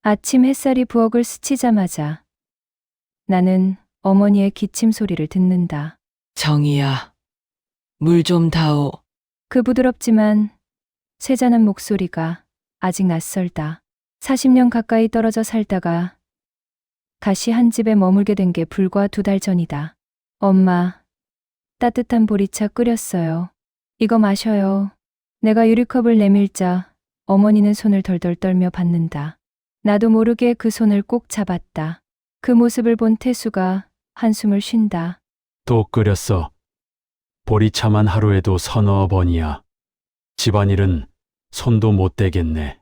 아침 햇살이 부엌을 스치자마자 나는 어머니의 기침 소리를 듣는다. 정희야, 물 좀 다오. 그 부드럽지만 세잔한 목소리가 아직 낯설다. 40년 가까이 떨어져 살다가 다시 한 집에 머물게 된 게 불과 2달 전이다. 엄마, 따뜻한 보리차 끓였어요. 이거 마셔요. 내가 유리컵을 내밀자 어머니는 손을 덜덜 떨며 받는다. 나도 모르게 그 손을 꼭 잡았다. 그 모습을 본 태수가 한숨을 쉰다. 또 끓였어. 보리차만 하루에도 서너 번이야. 집안일은 손도 못 대겠네.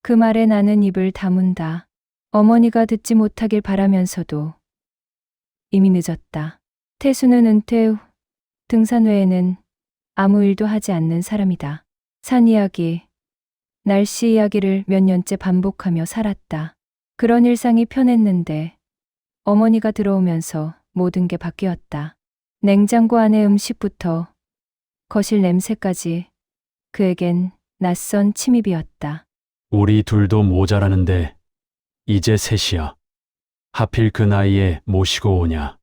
그 말에 나는 입을 다문다. 어머니가 듣지 못하길 바라면서도 이미 늦었다. 태수는 은퇴 후 등산 외에는 아무 일도 하지 않는 사람이다. 산 이야기, 날씨 이야기를 몇 년째 반복하며 살았다. 그런 일상이 편했는데 어머니가 들어오면서 모든 게 바뀌었다. 냉장고 안의 음식부터 거실 냄새까지 그에겐 낯선 침입이었다. 우리 둘도 모자라는데 이제 셋이야. 하필 그 나이에 모시고 오냐.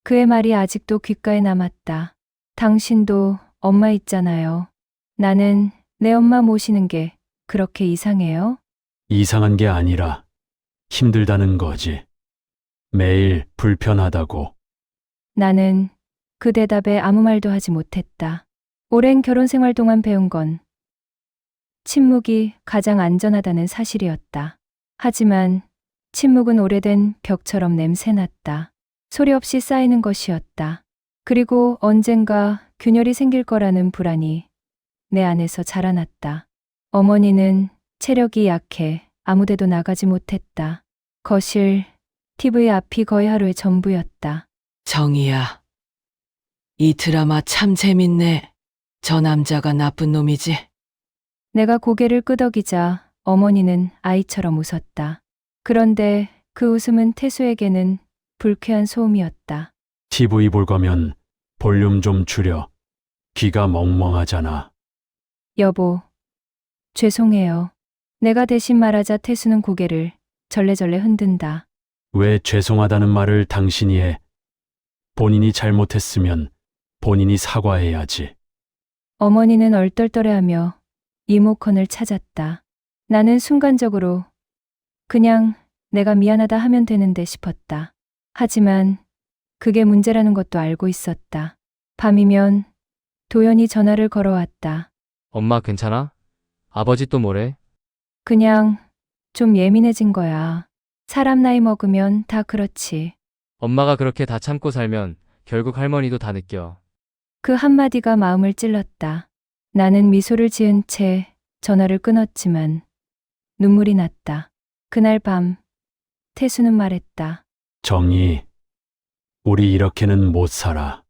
그의 말이 아직도 귓가에 남았다. 당신도 엄마 있잖아요. 나는 내 엄마 모시는 게 그렇게 이상해요? 이상한 게 아니라 힘들다는 거지. 매일 불편하다고. 나는 그 대답에 아무 말도 하지 못했다. 오랜 결혼 생활 동안 배운 건 침묵이 가장 안전하다는 사실이었다. 하지만 침묵은 오래된 벽처럼 냄새났다. 소리 없이 쌓이는 것이었다. 그리고 언젠가 균열이 생길 거라는 불안이 내 안에서 자라났다. 어머니는 체력이 약해 아무데도 나가지 못했다. 거실, TV 앞이 거의 하루의 전부였다. 정희야, 이 드라마 참 재밌네. 저 남자가 나쁜 놈이지? 내가 고개를 끄덕이자 어머니는 아이처럼 웃었다. 그런데 그 웃음은 태수에게는 불쾌한 소음이었다. TV 볼 거면 볼륨 좀 줄여. 귀가 멍멍하잖아. 여보, 죄송해요. 내가 대신 말하자 태수는 고개를 절레절레 흔든다. 왜 죄송하다는 말을 당신이 해? 본인이 잘못했으면 본인이 사과해야지. 어머니는 얼떨떨해하며 리모컨을 찾았다. 나는 순간적으로 그냥 내가 미안하다 하면 되는데 싶었다. 하지만 그게 문제라는 것도 알고 있었다. 밤이면 도연이 전화를 걸어왔다. 엄마 괜찮아? 아버지 또 뭐래? 그냥 좀 예민해진 거야. 사람 나이 먹으면 다 그렇지. 엄마가 그렇게 다 참고 살면 결국 할머니도 다 느껴. 그 한마디가 마음을 찔렀다. 나는 미소를 지은 채 전화를 끊었지만 눈물이 났다. 그날 밤 태수는 말했다. 정희, 우리 이렇게는 못 살아.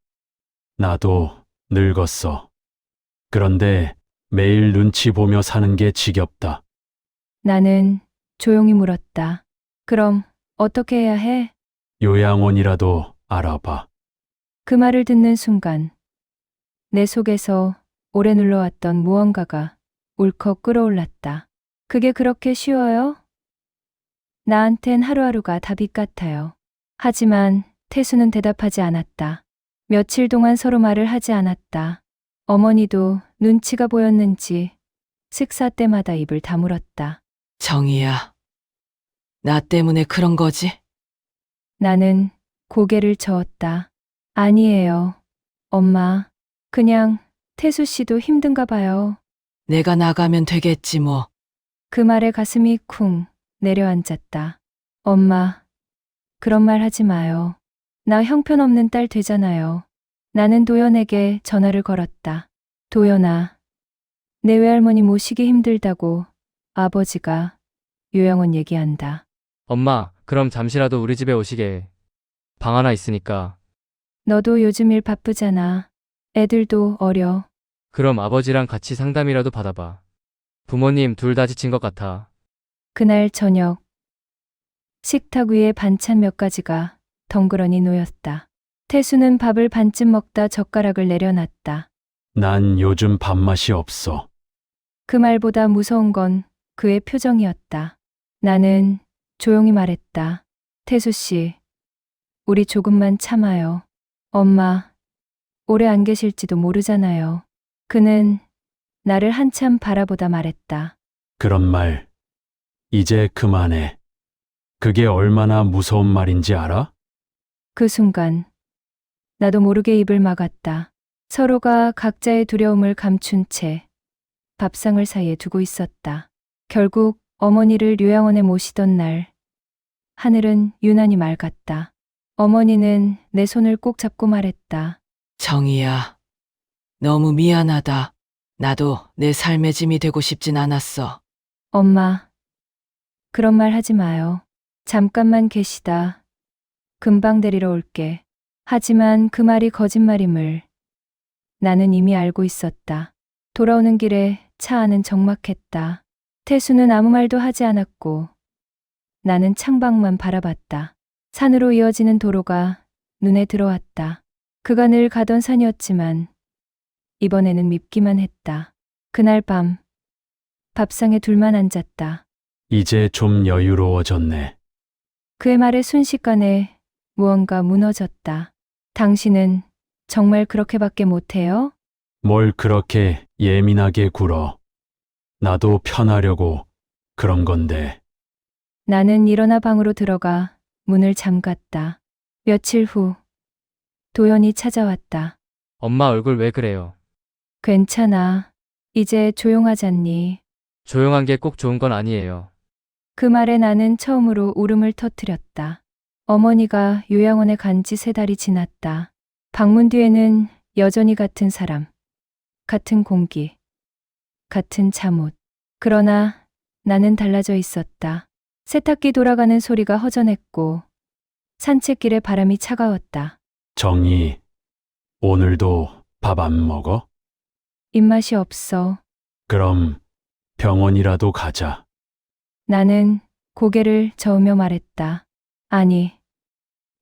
나도 늙었어. 그런데 매일 눈치 보며 사는 게 지겹다. 나는 조용히 물었다. 그럼 어떻게 해야 해? 요양원이라도 알아봐. 그 말을 듣는 순간 내 속에서 오래 눌러왔던 무언가가 울컥 끓어올랐다. 그게 그렇게 쉬워요? 나한텐 하루하루가 답이 같아요. 하지만 태수는 대답하지 않았다. 며칠 동안 서로 말을 하지 않았다. 어머니도 눈치가 보였는지 식사 때마다 입을 다물었다. 정희야, 나 때문에 그런 거지? 나는 고개를 저었다. 아니에요. 엄마, 그냥 태수 씨도 힘든가 봐요. 내가 나가면 되겠지 뭐. 그 말에 가슴이 쿵 내려앉았다. 엄마, 그런 말 하지 마요. 나 형편없는 딸 되잖아요. 나는 도연에게 전화를 걸었다. 도연아, 내 외할머니 모시기 힘들다고 아버지가 요양원 얘기한다. 엄마, 그럼 잠시라도 우리 집에 오시게 해. 방 하나 있으니까. 너도 요즘 일 바쁘잖아. 애들도 어려. 그럼 아버지랑 같이 상담이라도 받아봐. 부모님 둘 다 지친 것 같아. 그날 저녁 식탁 위에 반찬 몇 가지가 덩그러니 놓였다. 태수는 밥을 반쯤 먹다 젓가락을 내려놨다. 난 요즘 밥맛이 없어. 그 말보다 무서운 건 그의 표정이었다. 나는 조용히 말했다. 태수 씨, 우리 조금만 참아요. 엄마, 오래 안 계실지도 모르잖아요. 그는 나를 한참 바라보다 말했다. 그런 말, 이제 그만해. 그게 얼마나 무서운 말인지 알아? 그 순간, 나도 모르게 입을 막았다. 서로가 각자의 두려움을 감춘 채 밥상을 사이에 두고 있었다. 결국 어머니를 요양원에 모시던 날, 하늘은 유난히 맑았다. 어머니는 내 손을 꼭 잡고 말했다. 정희야, 너무 미안하다. 나도 내 삶의 짐이 되고 싶진 않았어. 엄마, 그런 말 하지 마요. 잠깐만 계시다. 금방 데리러 올게. 하지만 그 말이 거짓말임을 나는 이미 알고 있었다. 돌아오는 길에 차 안은 적막했다. 태수는 아무 말도 하지 않았고 나는 창밖만 바라봤다. 산으로 이어지는 도로가 눈에 들어왔다. 그가 늘 가던 산이었지만 이번에는 밉기만 했다. 그날 밤 밥상에 둘만 앉았다. 이제 좀 여유로워졌네. 그의 말에 순식간에 무언가 무너졌다. 당신은 정말 그렇게밖에 못해요? 뭘 그렇게 예민하게 굴어. 나도 편하려고 그런 건데. 나는 일어나 방으로 들어가 문을 잠갔다. 며칠 후 도연이 찾아왔다. 엄마 얼굴 왜 그래요? 괜찮아. 이제 조용하잖니. 조용한 게 꼭 좋은 건 아니에요. 그 말에 나는 처음으로 울음을 터뜨렸다. 어머니가 요양원에 간 지 3달이 지났다. 방문 뒤에는 여전히 같은 사람, 같은 공기, 같은 잠옷. 그러나 나는 달라져 있었다. 세탁기 돌아가는 소리가 허전했고 산책길에 바람이 차가웠다. 정희, 오늘도 밥 안 먹어? 입맛이 없어. 그럼 병원이라도 가자. 나는 고개를 저으며 말했다. 아니,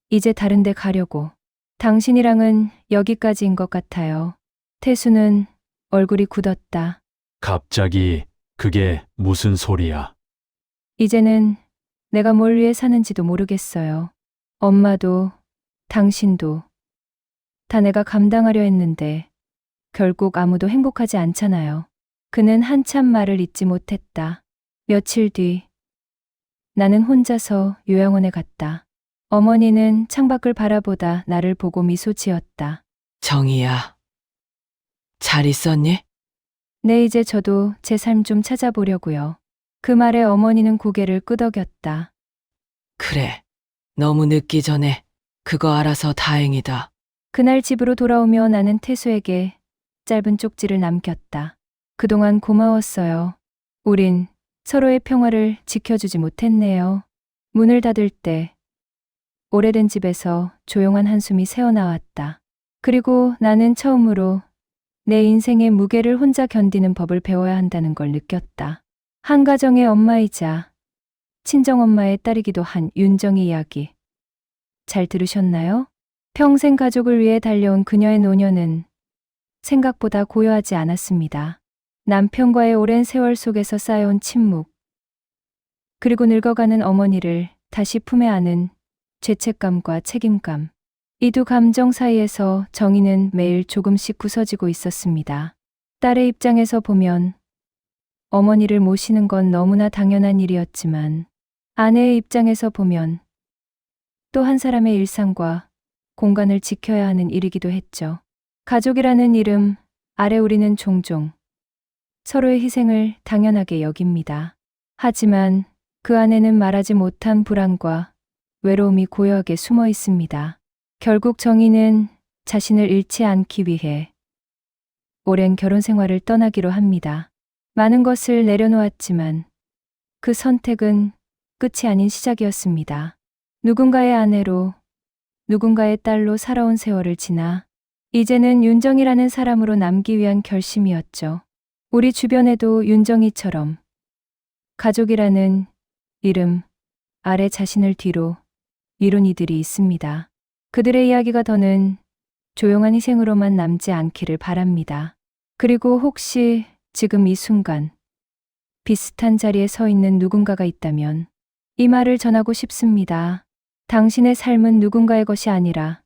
이제 다른 데 가려고. 당신이랑은 여기까지인 것 같아요. 태수는 얼굴이 굳었다. 갑자기 그게 무슨 소리야? 이제는 내가 뭘 위해 사는지도 모르겠어요. 엄마도 당신도 다 내가 감당하려 했는데 결국 아무도 행복하지 않잖아요. 그는 한참 말을 잇지 못했다. 며칠 뒤 나는 혼자서 요양원에 갔다. 어머니는 창밖을 바라보다 나를 보고 미소 지었다. 정희야, 잘 있었니? 네, 이제 저도 제 삶 좀 찾아보려고요. 그 말에 어머니는 고개를 끄덕였다. 그래, 너무 늦기 전에 그거 알아서 다행이다. 그날 집으로 돌아오며 나는 태수에게 짧은 쪽지를 남겼다. 그동안 고마웠어요. 우린 서로의 평화를 지켜주지 못했네요. 문을 닫을 때 오래된 집에서 조용한 한숨이 새어나왔다. 그리고 나는 처음으로 내 인생의 무게를 혼자 견디는 법을 배워야 한다는 걸 느꼈다. 한 가정의 엄마이자 친정엄마의 딸이기도 한 윤정이 이야기. 잘 들으셨나요? 평생 가족을 위해 달려온 그녀의 노년은 생각보다 고요하지 않았습니다. 남편과의 오랜 세월 속에서 쌓여온 침묵, 그리고 늙어가는 어머니를 다시 품에 안은 죄책감과 책임감. 이 두 감정 사이에서 정의는 매일 조금씩 부서지고 있었습니다. 딸의 입장에서 보면 어머니를 모시는 건 너무나 당연한 일이었지만 아내의 입장에서 보면 또 한 사람의 일상과 공간을 지켜야 하는 일이기도 했죠. 가족이라는 이름 아래 우리는 종종 서로의 희생을 당연하게 여깁니다. 하지만 그 안에는 말하지 못한 불안과 외로움이 고요하게 숨어 있습니다. 결국 정희는 자신을 잃지 않기 위해 오랜 결혼 생활을 떠나기로 합니다. 많은 것을 내려놓았지만 그 선택은 끝이 아닌 시작이었습니다. 누군가의 아내로, 누군가의 딸로 살아온 세월을 지나 이제는 윤정이라는 사람으로 남기 위한 결심이었죠. 우리 주변에도 윤정이처럼 가족이라는 이름 아래 자신을 뒤로 미룬 이들이 있습니다. 그들의 이야기가 더는 조용한 희생으로만 남지 않기를 바랍니다. 그리고 혹시 지금 이 순간 비슷한 자리에 서 있는 누군가가 있다면 이 말을 전하고 싶습니다. 당신의 삶은 누군가의 것이 아니라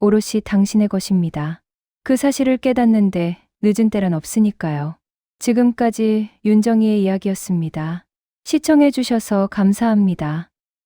오롯이 당신의 것입니다. 그 사실을 깨닫는데 늦은 때란 없으니까요. 지금까지 윤정희의 이야기였습니다. 시청해 주셔서 감사합니다.